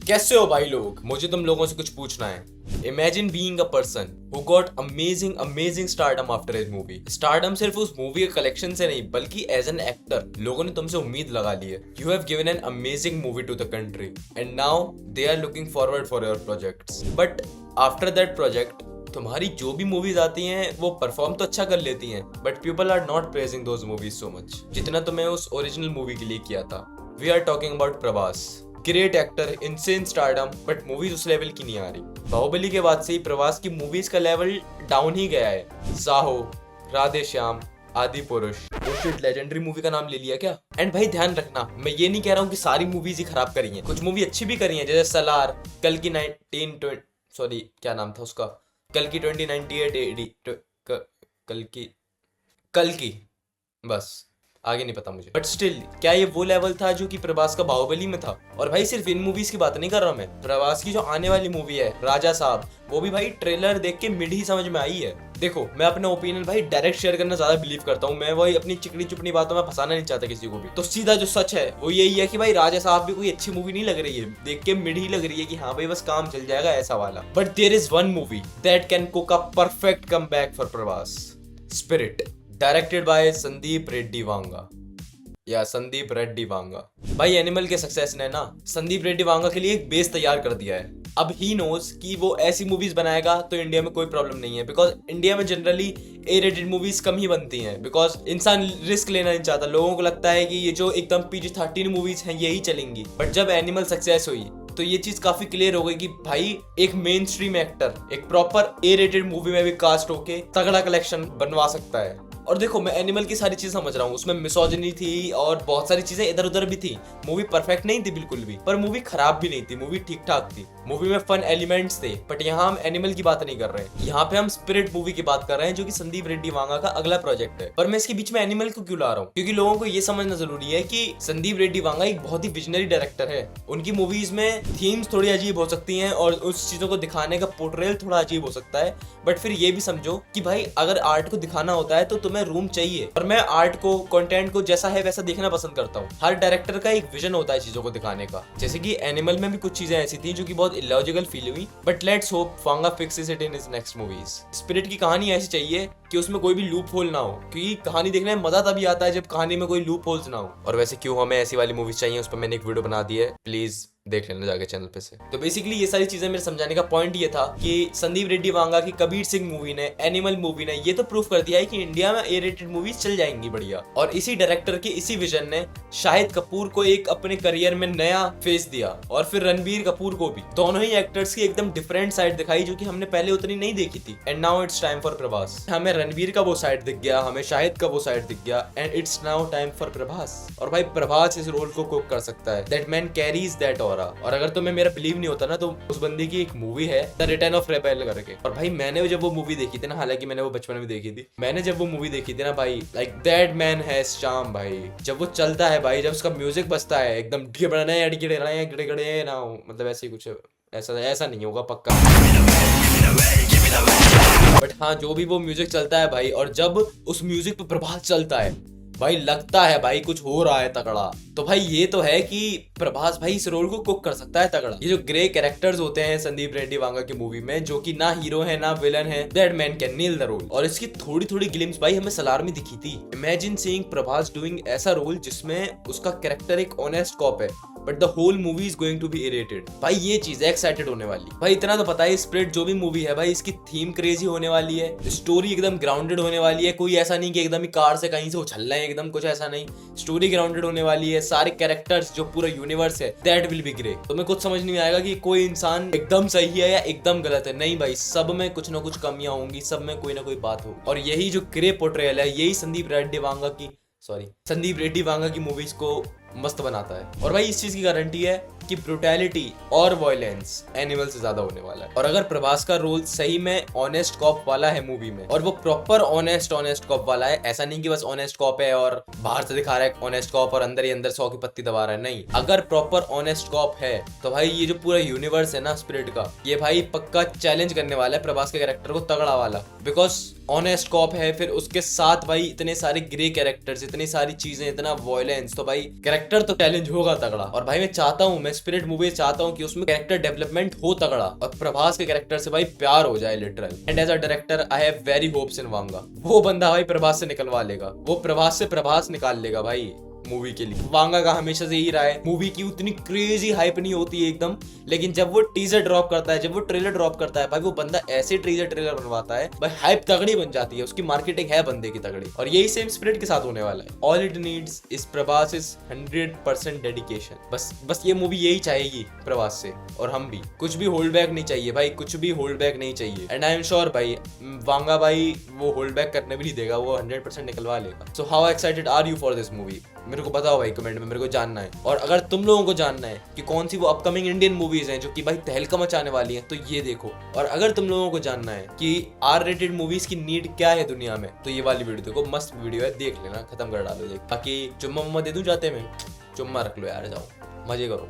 कैसे हो भाई लोग? मुझे तुम लोगों से कुछ पूछना है। Imagine being a person who got amazing stardom after his movie. Stardom सिर्फ उस मूवी के कलेक्शन से नहीं बल्कि एज एन एक्टर लोगों ने तुमसे उम्मीद लगा ली है। You have given an amazing movie to the country and now they are looking forward for your projects. But after that project तुम्हारी जो भी मूवीज आती हैं वो परफॉर्म तो अच्छा कर लेती हैं but people are not praising those movies so much जितना तुम्हें उस ओरिजिनल मूवी के लिए किया था। We are talking about Prabhas. Great actor, insane stardom, but movies उस लेवल की नहीं आ रही। बाहुबली के बाद से ही प्रभास की मूवीज का लेवल डाउन ही गया है। साहो, राधे श्याम, आदि पुरुष, लेजेंडरी मूवी का नाम ले लिया क्या? एंड भाई ध्यान रखना, मैं ये नहीं कह रहा हूँ कि सारी मूवीज ही खराब करी हैं, कुछ मूवी अच्छी भी करी हैं जैसे सलार, कल की 1920 क्या नाम था उसका, कल की 2098 कल की बस आगे नहीं पता मुझे। बट स्टिल क्या ये वो लेवल था जो कि प्रभास का बाहुबली में था? और भाई सिर्फ इन मूवीज की बात नहीं कर रहा मैं, प्रभास की जो आने वाली मूवी है राजा साहब, वो भी भाई ट्रेलर देख के मिड ही समझ में आई है। देखो मैं अपना ओपिनियन भाई डायरेक्ट शेयर करना ज्यादा बिलीव करता हूँ, मैं वही अपनी चिकनी चुपनी बातों में फंसाना नहीं चाहता किसी को भी। तो सीधा जो सच है वो यही है कि भाई राजा साहब भी कोई अच्छी मूवी नहीं लग रही है, देख के मिड ही लग रही है कि हाँ भाई बस काम चल जाएगा ऐसा वाला। But there is one movie that can cook a perfect comeback for Prabhas, Spirit, directed by Sandeep Reddy Vanga या संदीप रेड्डी वांगा। भाई एनिमल के सक्सेस ने ना संदीप रेड्डी वांगा के लिए एक बेस तैयार कर दिया है। अब ही नोज कि वो ऐसी मूवीज बनाएगा तो इंडिया में कोई प्रॉब्लम नहीं है, बिकॉज इंडिया में जनरली ए रेटेड मूवीज कम ही बनती हैं, बिकॉज इंसान रिस्क लेना नहीं चाहता। लोगों को लगता है कि ये जो एकदम PG-13 मूवीज हैं यही चलेंगी। बट जब एनिमल सक्सेस हुई तो ये चीज काफी क्लियर हो गई कि भाई एक मेन स्ट्रीम एक्टर एक प्रॉपर ए रेटेड मूवी में भी कास्ट होके तगड़ा कलेक्शन बनवा सकता है। और देखो मैं एनिमल की सारी चीज समझ रहा हूँ, उसमें मिसोजिनी थी और बहुत सारी चीजें इधर उधर भी थी। मूवी परफेक्ट नहीं थी बिल्कुल भी, पर मूवी खराब भी नहीं थी, मूवी ठीक ठाक थी। मूवी में फन एलिमेंट्स थे। बट यहाँ हम एनिमल की बात नहीं कर रहे हैं, यहाँ पे हम स्पिरिट मूवी की बात कर रहे हैं जो कि संदीप रेड्डी वांगा का अगला प्रोजेक्ट है। पर मैं इसके बीच में एनिमल को क्यों ला रहा हूँ? क्योंकि लोगों को ये समझना जरूरी है कि संदीप रेड्डी वांगा एक बहुत ही विजनरी डायरेक्टर है। उनकी मूवीज में थीम्स थोड़ी अजीब हो सकती हैं और उस चीजों को दिखाने का पोर्ट्रेल थोड़ा अजीब हो सकता है, बट फिर ये भी समझो कि भाई अगर आर्ट को दिखाना होता है तो तुम्हें रूम चाहिए। और मैं आर्ट को, कंटेंट को जैसा है वैसा देखना पसंद करता हूँ। हर डायरेक्टर का एक विजन होता है चीजों को दिखाने का। जैसे कि एनिमल में भी कुछ चीजें ऐसी थी जो कि बहुत इलॉजिकल फील हुई, but let's hope Vanga fixes it in his next movies. Spirit की कहानी ऐसी चाहिए कि उसमें कोई भी लूप होल ना हो, क्योंकि कहानी देखने में मजा तभी आता है जब कहानी में कोई लूप होल्स ना हो। और वैसे क्यों हमें ऐसी वाली मूवीज चाहिए, उस पर मैंने एक वीडियो बना दी है, प्लीज देख लेना जाके चैनल पे से। तो बेसिकली ये सारी चीजें मेरे समझाने का पॉइंट ये था कि संदीप रेड्डी वांगा की कबीर सिंह मूवी ने, एनिमल मूवी ने ये तो प्रूफ कर दिया है कि इंडिया में ए रेटेड मूवीज चल जाएंगी बढ़िया। और इसी डायरेक्टर के इसी विजन ने शाहिद कपूर को एक अपने करियर में नया फेस दिया, और फिर रणबीर कपूर को भी। दोनों ही एक्टर्स की एकदम डिफरेंट साइड दिखाई जो कि हमने पहले उतनी नहीं देखी थी। And now it's time for Prabhas. हमें रणबीर का वो साइड दिख गया, हमें शाहिद का वो साइड दिख गया, and it's now time for Prabhas. और भाई प्रभास इस रोल को कुक कर सकता है। That man carries that aura. और अगर तुम्हें मेरा बिलीव नहीं होता ना तो उस बंदे की एक मूवी है द रिटर्न ऑफ रेबेल करके। और भाई मैंने जब वो मूवी देखी थी ना, हालांकि मैंने वो बचपन में देखी थी, मैंने जब वो मूवी देखी थी ना भाई, like that man has charm भाई। जब वो चलता है भाई, जब उसका म्यूजिक बजता है एकदम गिड़े ना, मतलब ऐसे ही कुछ, ऐसा नहीं होगा पक्का, बट हाँ जो भी वो म्यूजिक चलता है भाई, और जब उस म्यूजिक पे प्रभास चलता है भाई, लगता है भाई कुछ हो रहा है तगड़ा। तो भाई ये तो है कि प्रभास भाई इस रोल को कुक कर सकता है तगड़ा। ये जो ग्रे कैरेक्टर्स होते हैं संदीप रेड्डी वांगा की मूवी में, जो कि ना हीरो है ना विलन है, that man can nail the role. और इसकी थोड़ी थोड़ी ग्लिम्स भाई हमें सलार में दिखी थी। इमेजिन सीइंग प्रभास डूइंग ऐसा रोल जिसमें उसका कैरेक्टर एक ऑनेस्ट कॉप है but the whole movie is going to be A-rated. भाई ये चीज एक्साइटेड होने वाली। भाई इतना तो पता है स्पिरिट जो भी मूवी है भाई, इसकी थीम क्रेजी होने वाली है, स्टोरी एकदम ग्राउंडेड होने वाली है। कोई ऐसा नहीं कि एकदम ही कार से कहीं से उछल रहे हैं, एकदम कुछ ऐसा नहीं। स्टोरी ग्राउंडेड होने वाली है। सारे कैरेक्टर्स जो पूरा यूनिवर्स है दैट विल बी ग्रे। तुम्हें कुछ समझ नहीं आएगा कि कोई इंसान एकदम सही है या एकदम गलत है। नहीं भाई, सब में कुछ ना कुछ कमियां होंगी, सब में कोई ना कोई बात होगी। और यही जो ग्रे पोर्ट्रेयल है, यही संदीप रेड्डी वांगा की मूवीज को मस्त बनाता है। और भाई इस चीज की गारंटी है कि ब्रूटैलिटी और वायलेंस एनिमल से ज्यादा होने वाला है। और अगर प्रभास का रोल सही में ऑनेस्ट कॉप वाला है मूवी में, और वो प्रॉपर ऑनेस्ट कॉप वाला है, ऐसा नहीं कि बस ऑनेस्ट कॉप है और बाहर से दिखा रहा है ऑनेस्ट कॉप और अंदर ही अंदर 100 की पत्ती दबा रहा है, नहीं। अगर प्रॉपर ऑनेस्ट कॉप है तो भाई ये जो पूरा यूनिवर्स है ना स्पिरिट का, ये भाई पक्का चैलेंज करने वाला है प्रभास के कैरेक्टर को तगड़ा वाला। बिकॉज ऑनेस्ट कॉप है, फिर उसके साथ भाई इतने सारे ग्रे कैरेक्टर्स, इतनी सारी चीजें, इतना वायलेंस, तो भाई कैरेक्टर कैरेक्टर तो चैलेंज होगा तगड़ा। और भाई मैं चाहता हूँ, मैं स्पिरिट मूवी चाहता हूँ कि उसमें कैरेक्टर डेवलपमेंट हो तगड़ा और प्रभास के कैरेक्टर से भाई प्यार हो जाए literal. And as a director I have very hopes in Vanga. वो बंदा भाई प्रभास से निकलवा लेगा, वो प्रभास से प्रभास निकाल लेगा भाई मूवी के लिए। वांगा का हमेशा से यही रहा है, मूवी की उतनी क्रेजी हाइप नहीं होती है एकदम, लेकिन जब वो टीजर ड्रॉप करता है, जब वो ट्रेलर ड्रॉप करता है भाई, वो बंदा ऐसे टीजर ट्रेलर बनवाता है भाई, हाइप तगड़ी बन जाती है, उसकी मार्केटिंग है बंदे की तगड़ी। और यही सेम स्पिरिट के साथ होने वाला है। All it needs is Prabhas is 100% dedication. बस ये मूवी यही चाहेगी प्रभास से, और हम भी। कुछ भी होल्ड बैक नहीं चाहिए भाई, कुछ भी होल्ड बैक नहीं चाहिए। एंड आई एम श्योर भाई वांगा भाई वो होल्ड बैक करने भी नहीं देगा, वो 100% निकलवा लेगा। So how excited are you for this movie? मेरे को बताओ भाई कमेंट में, मेरे को जानना है। और अगर तुम लोगों को जानना है कि कौन सी वो अपकमिंग इंडियन मूवीज हैं जो कि भाई तहलका मचाने वाली हैं, तो ये देखो। और अगर तुम लोगों को जानना है कि R-rated मूवीज की नीड क्या है दुनिया में, तो ये वाली वीडियो देखो, मस्त वीडियो है, देख लेना, खत्म कर डालो देख। बाकी चुम्मा मुम्मा दे दूं जाते में, चुम्मा रख लो यार, जाओ मजे करो।